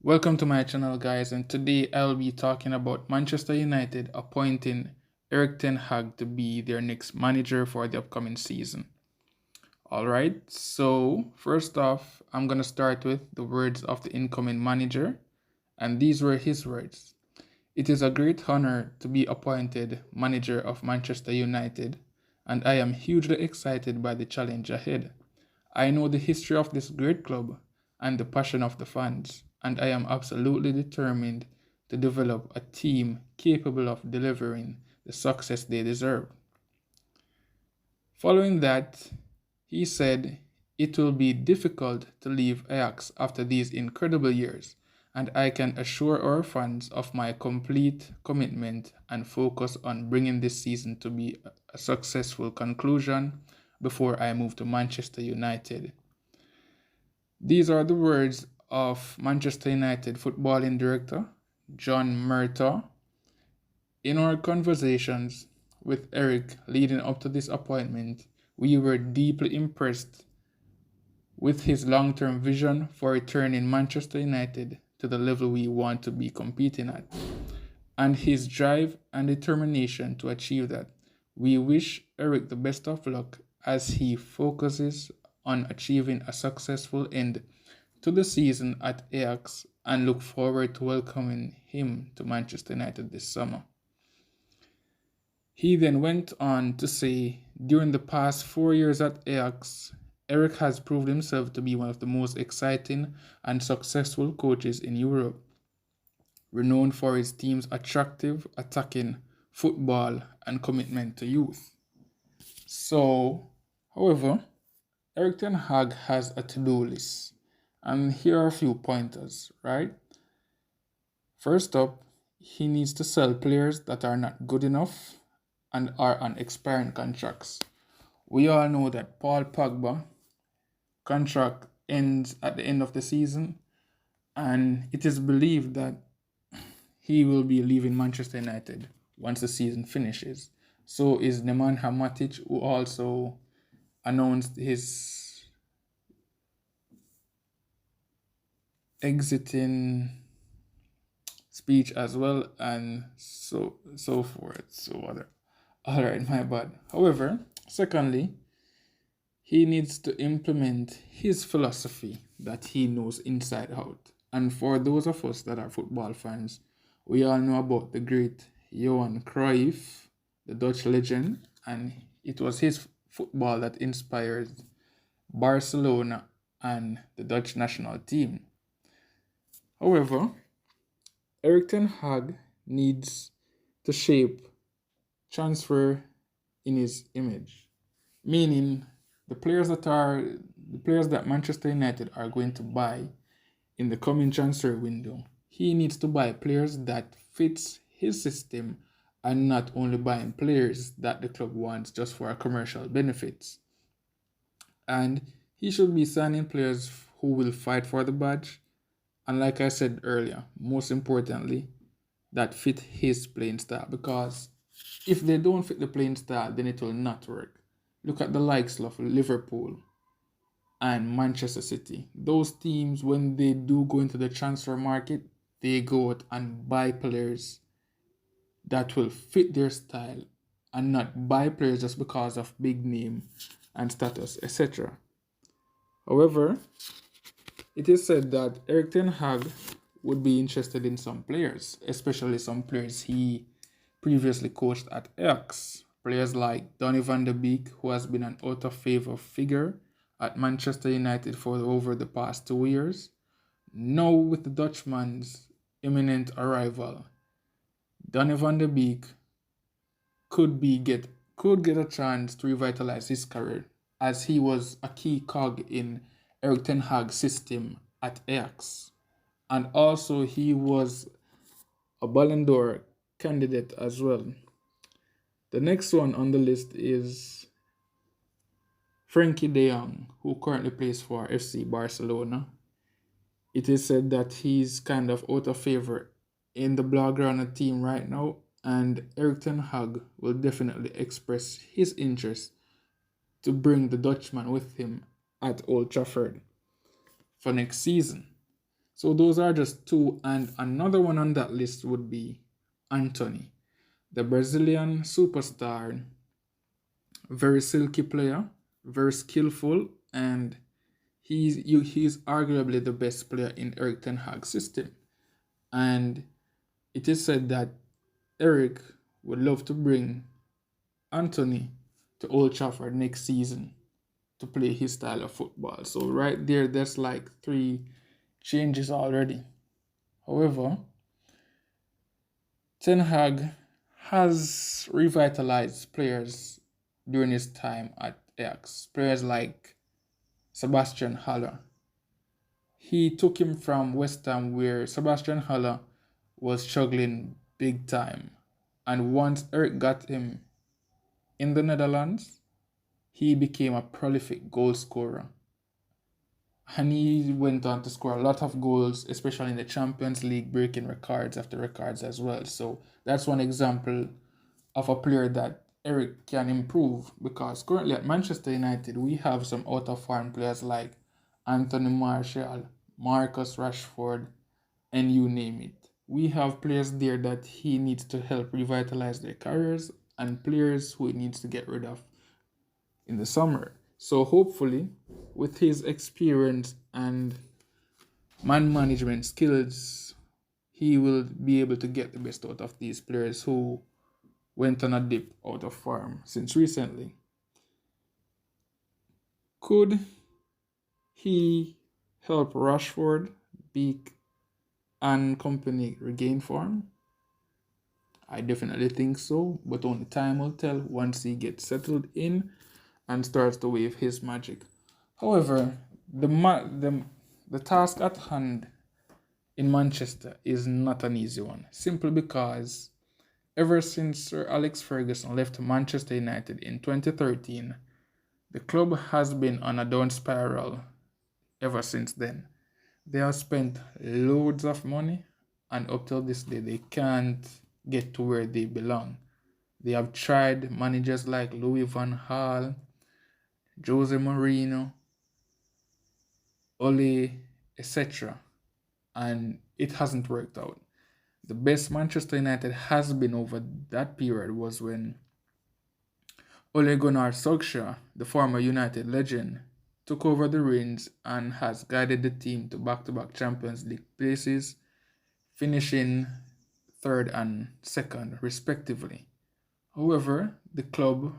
Welcome to my channel, guys, and today I'll be talking about Manchester United appointing Erik ten Hag to be their next manager for the upcoming season. Alright, so first off, I'm gonna start with the words of the incoming manager, and these were his words. It is a great honor to be appointed manager of Manchester United, and I am hugely excited by the challenge ahead. I know the history of this great club and the passion of the fans, and I am absolutely determined to develop a team capable of delivering the success they deserve. Following that, he said it will be difficult to leave Ajax after these incredible years, and I can assure our fans of my complete commitment and focus on bringing this season to be a successful conclusion before I move to Manchester United. These are the words of Manchester United footballing director John Murtaugh. In our conversations with Erik leading up to this appointment, we were deeply impressed with his long-term vision for returning Manchester United to the level we want to be competing at, and his drive and determination to achieve that. We wish Erik the best of luck as he focuses on achieving a successful end to the season at Ajax and look forward to welcoming him to Manchester United this summer. He then went on to say, during the past 4 years at Ajax, Erik has proved himself to be one of the most exciting and successful coaches in Europe, renowned for his team's attractive attacking football and commitment to youth. So, however, Erik ten Hag has a to-do list, and here are a few pointers, right? First up, he needs to sell players that are not good enough and are on expiring contracts. We all know that Paul Pogba contract ends at the end of the season, and it is believed that he will be leaving Manchester United once the season finishes. So is Nemanja Matic, who also announced his exiting speech as well, and so forth. So other. All right, my bad. However, secondly, he needs to implement his philosophy that he knows inside out. And for those of us that are football fans, we all know about the great Johan Cruyff, the Dutch legend, and it was his football that inspired Barcelona and the Dutch national team. However, Erik ten Hag needs to shape transfer in his image, meaning the players that Manchester United are going to buy in the coming transfer window. He needs to buy players that fits his system and not only buying players that the club wants just for commercial benefits. And he should be signing players who will fight for the badge, and like I said earlier, most importantly, that fit his playing style, because if they don't fit the playing style, then it will not work. Look at the likes of Liverpool and Manchester City. Those teams, when they do go into the transfer market, they go out and buy players that will fit their style and not buy players just because of big name and status, etc. However, it is said that Erik ten Hag would be interested in some players, especially some players he previously coached at Ajax. Players like Donny van de Beek, who has been an out of favor figure at Manchester United for over the past 2 years. Now with the Dutchman's imminent arrival, Donny van de Beek could get a chance to revitalize his career, as he was a key cog in Erik ten Hag's system at Ajax. And also he was a Ballon d'Or candidate as well. The next one on the list is Frankie de Jong, who currently plays for FC Barcelona. It is said that he's kind of out of favor in the Blaugrana team right now, and Erik ten Hag will definitely express his interest to bring the Dutchman with him at Old Trafford for next season. So those are just two, and another one on that list would be Anthony, the Brazilian superstar, very silky player, very skillful, and he's arguably the best player in Erik Ten Hag's system. And it is said that Erik would love to bring Anthony to Old Trafford next season to play his style of football. So right there, that's like three changes already. However, Ten Hag has revitalized players during his time at Ajax. Players like Sebastian Haller. He took him from West Ham, where Sebastian Haller was struggling big time. And once Erik got him in the Netherlands, he became a prolific goal scorer. And he went on to score a lot of goals, especially in the Champions League, breaking records after records as well. So that's one example of a player that Erik can improve, because currently at Manchester United, we have some out of form players like Anthony Martial, Marcus Rashford, and you name it. We have players there that he needs to help revitalize their careers, and players who he needs to get rid of in the summer. So hopefully, with his experience and man management skills, he will be able to get the best out of these players who went on a dip out of form since recently. Could he help Rashford, Beak, and company regain form? I definitely think so, but only time will tell once he gets settled in and starts to wave his magic. However, the task at hand in Manchester is not an easy one, simply because ever since Sir Alex Ferguson left Manchester United in 2013, the club has been on a down spiral ever since then. They have spent loads of money, and up till this day, they can't get to where they belong. They have tried managers like Louis van Gaal, Jose Mourinho, Ole, etc., and it hasn't worked out. The best Manchester United has been over that period was when Ole Gunnar Solskjaer, the former United legend, took over the reins and has guided the team to back-to-back Champions League places, finishing third and second respectively. However, the club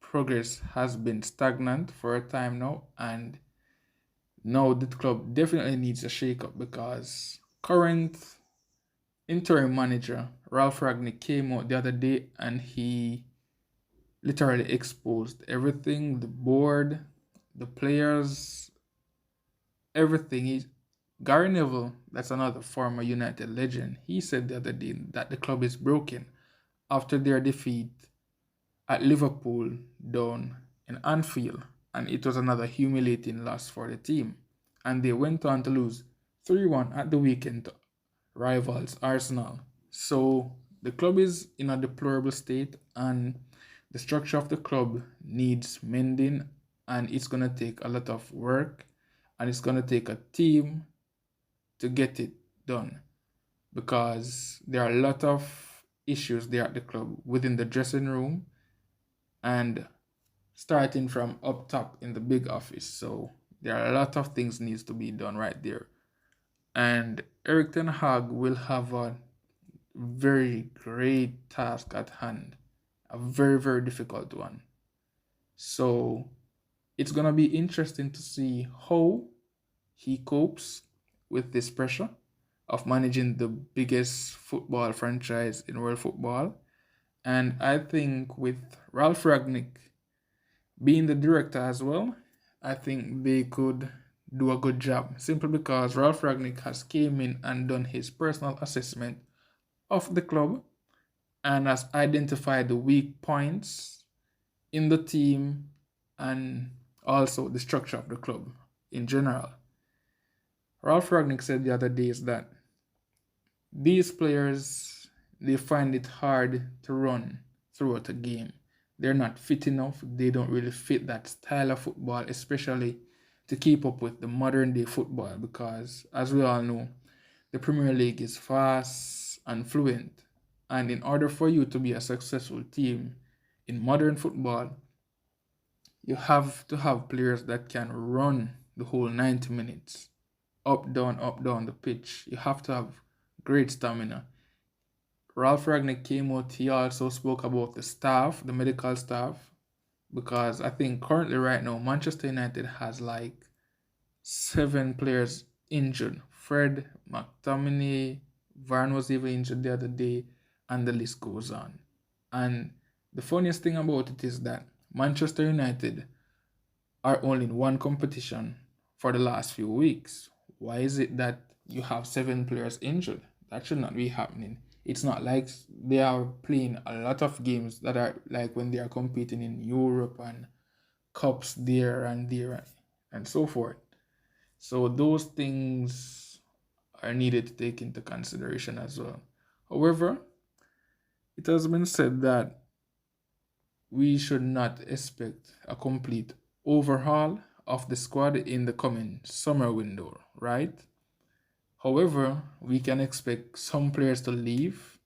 progress has been stagnant for a time now, and now the club definitely needs a shake-up, because current interim manager Ralph Ragnick came out the other day and he literally exposed everything, the board, the players, everything. Gary Neville, that's another former United legend, he said the other day that the club is broken after their defeat at Liverpool down in Anfield, and it was another humiliating loss for the team. And they went on to lose 3-1 at the weekend to rivals Arsenal. So the club is in a deplorable state, and the structure of the club needs mending, and it's going to take a lot of work, and it's going to take a team to get it done, because there are a lot of issues there at the club within the dressing room and starting from up top in the big office. So there are a lot of things needs to be done right there. And Erik Ten Hag will have a very great task at hand, a very, very difficult one. So it's going to be interesting to see how he copes with this pressure of managing the biggest football franchise in world football. And I think with Ralph Ragnick being the director as well, I think they could do a good job, simply because Ralph Ragnick has came in and done his personal assessment of the club and has identified the weak points in the team and also the structure of the club in general. Ralph Ragnick said the other day is that these players, they find it hard to run throughout a game. They're not fit enough. They don't really fit that style of football, especially to keep up with the modern day football because, as we all know, the Premier League is fast and fluent. And in order for you to be a successful team in modern football, you have to have players that can run the whole 90 minutes, up, down the pitch. You have to have great stamina. Ralph Ragnick came out, he also spoke about the staff, the medical staff, because I think currently right now Manchester United has like 7 players injured. Fred, McTominay, Varane was even injured the other day, and the list goes on. And the funniest thing about it is that Manchester United are only in one competition for the last few weeks. Why is it that you have 7 players injured? That should not be happening. It's not like they are playing a lot of games that are like when they are competing in Europe and cups there and so forth. So those things are needed to take into consideration as well. However, it has been said that we should not expect a complete overhaul of the squad in the coming summer window, right? However, we can expect some players to leave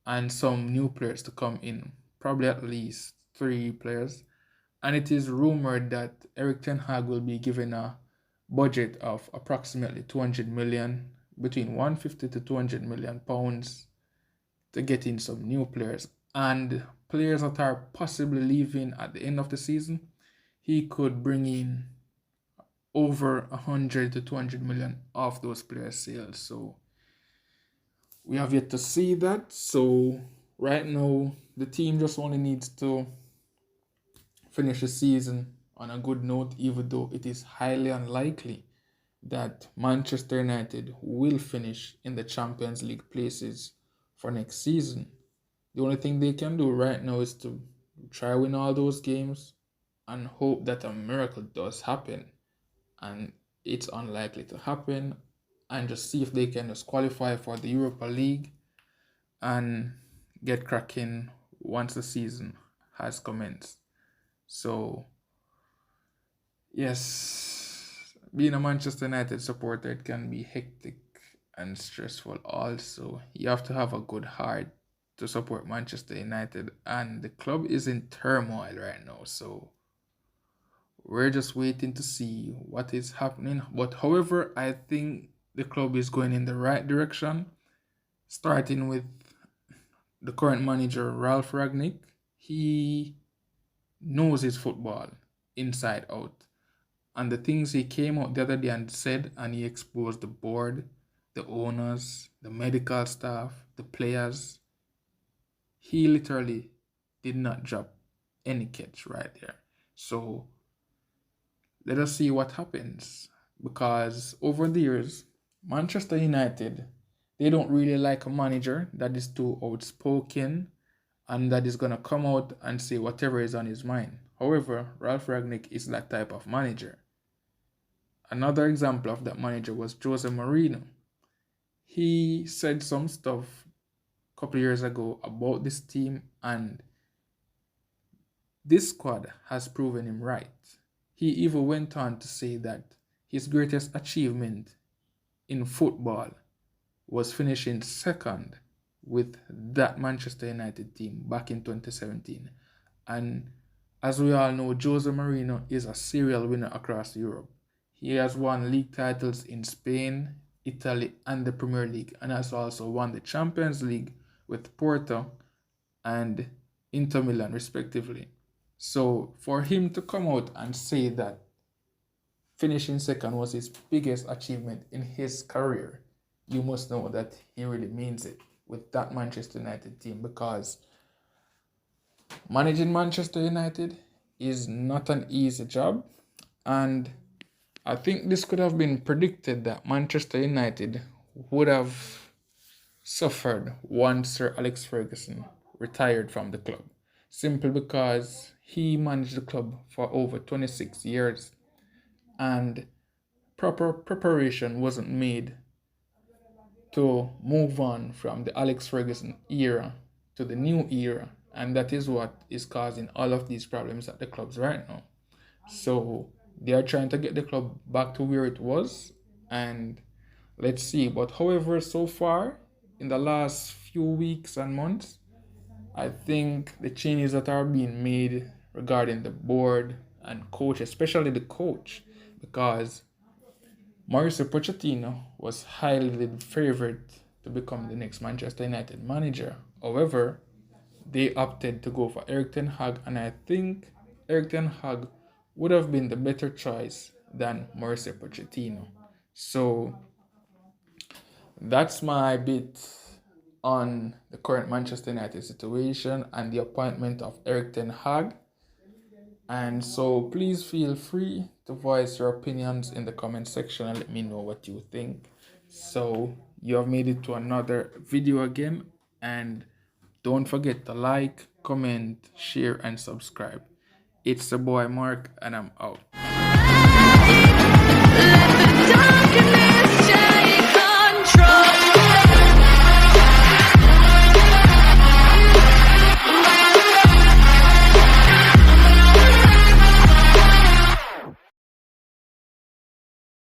and some new players to come in, probably at least 3 players. And it is rumored that Erik Ten Hag will be given a budget of approximately 200 million, between 150 to 200 million pounds to get in some new players. And players that are possibly leaving at the end of the season, he could bring in over 100 to 200 million of those players' sales. So we have yet to see that. So right now, the team just only needs to finish the season on a good note, even though it is highly unlikely that Manchester United will finish in the Champions League places for next season. The only thing they can do right now is to try win all those games and hope that a miracle does happen. And it's unlikely to happen. And just see if they can just qualify for the Europa League and get cracking once the season has commenced. So, yes, being a Manchester United supporter, it can be hectic and stressful also. You have to have a good heart to support Manchester United, and the club is in turmoil right now. So, we're just waiting to see what is happening. But however, I think the club is going in the right direction, starting with the current manager, Ralph Ragnick. He knows his football inside out. And the things he came out the other day and said, and he exposed the board, the owners, the medical staff, the players. He literally did not drop any catch right there. So let us see what happens. Because over the years, Manchester United, they don't really like a manager that is too outspoken and that is going to come out and say whatever is on his mind. However, Ralph Ragnick is that type of manager. Another example of that manager was Jose Mourinho. He said some stuff a couple years ago about this team, and this squad has proven him right. He even went on to say that his greatest achievement in football was finishing second with that Manchester United team back in 2017. And as we all know, Jose Mourinho is a serial winner across Europe. He has won league titles in Spain, Italy, and the Premier League, and has also won the Champions League with Porto and Inter Milan, respectively. So for him to come out and say that finishing second was his biggest achievement in his career, you must know that he really means it with that Manchester United team, because managing Manchester United is not an easy job, and I think this could have been predicted that Manchester United would have suffered once Sir Alex Ferguson retired from the club, simply because he managed the club for over 26 years and proper preparation wasn't made to move on from the Alex Ferguson era to the new era, and that is what is causing all of these problems at the clubs right now. So They are trying to get the club back to where it was, and let's see. But however, so far in the last few weeks and months, I think the changes that are being made regarding the board and coach, especially the coach, because Mauricio Pochettino was highly favored to become the next Manchester United manager. However, they opted to go for Erik ten Hag, and I think Erik ten Hag would have been the better choice than Mauricio Pochettino. So that's my bit on the current Manchester United situation and the appointment of Erik ten Hag. And so please feel free to voice your opinions in the comment section and let me know what you think. So you have made it to another video again, and don't forget to like, comment, share, and subscribe. It's the boy Mark, and I'm out.